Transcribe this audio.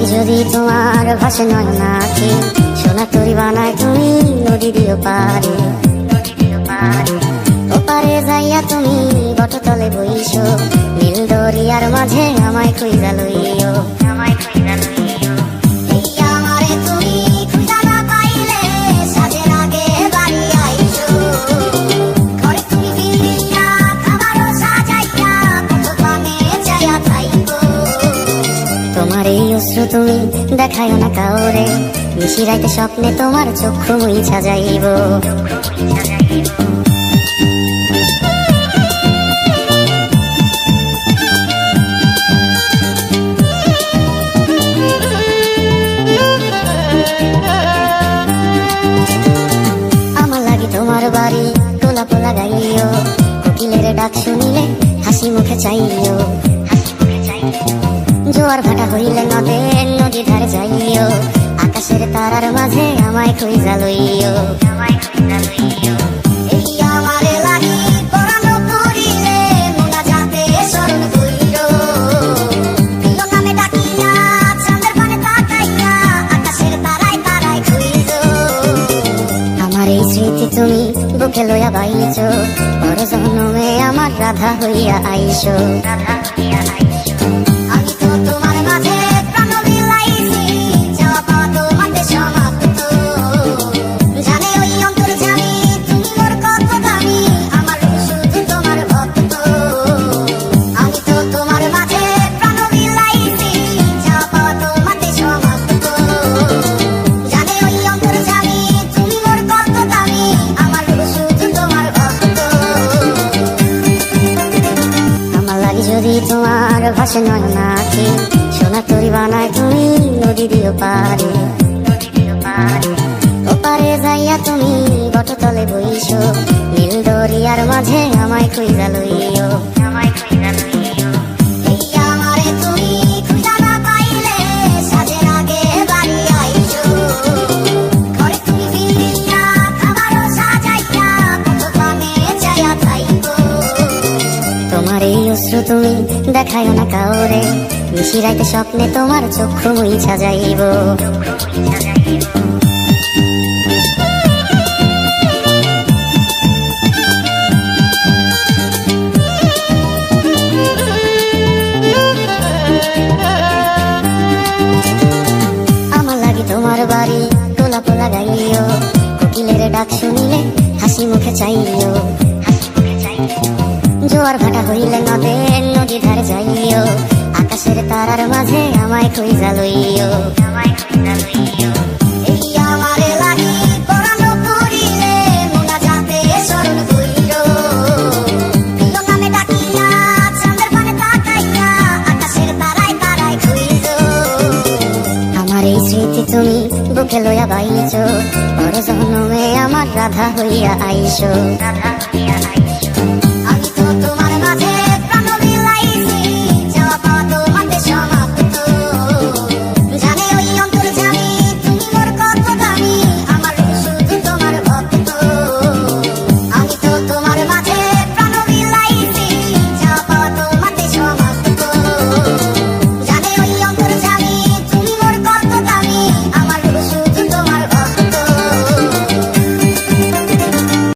লাগে যদি তোমার ভাসে নয়ন আঁখি, সোনা তরি বানায় তুমি নদী দিও পারে। ওপারে যাইয়া তুমি বটতলে বইছো, নীল দরিয়ার মাঝে আমায় খুঁজা লইও। তোমার এই অশ্রু তুমি দেখায় না কাউরে, নিশিরাইতে স্বপ্নে তোমার চক্ষু মুইছা যাইব। আমার লাগি তোমার বাড়ি গোলাপ লাগাইও, কোকিলের ডাক শুনিলে হাসি মুখে চাইও। জোয়ার ভাটা হইলে নদী ধারে যাইও, আকাশের তারার মাঝে আমায় খুঁজা লইও। আমার এই স্মৃতি তুমি বুকে লইয়া বাইছো, বড় জন্মে আমার রাধা হইয়া আইসো। যদি তোমার ভাসে নয়ন আঁখি, সোনা তরি বানায় তুমি নদী দিও পারে। ওপারে যাইয়া তুমি বটতলে বইছো, নীল দরিয়ার মাঝে আমায় খুঁজা লইও। তোমার এই অশ্রু তুমি দেখায় না কাউরে, নিশিরাইতে স্বপ্নে তোমার চক্ষু মুইছা যাইব। আমার লাগি তোমার বাড়ি গোলাপ লাগাইও, কোকিলের ডাক শুনিলে হাসি মুখে চাইও। জোয়ার ভাটা হইলে নদী ধারে যাইও, আকাশের তারার মাঝে আমায় খুঁজা লইও। আমার এই স্মৃতি তুমি বুকে লইয়া বাইছো, বড় জন্মে আমার রাধা হইয়া আইসো।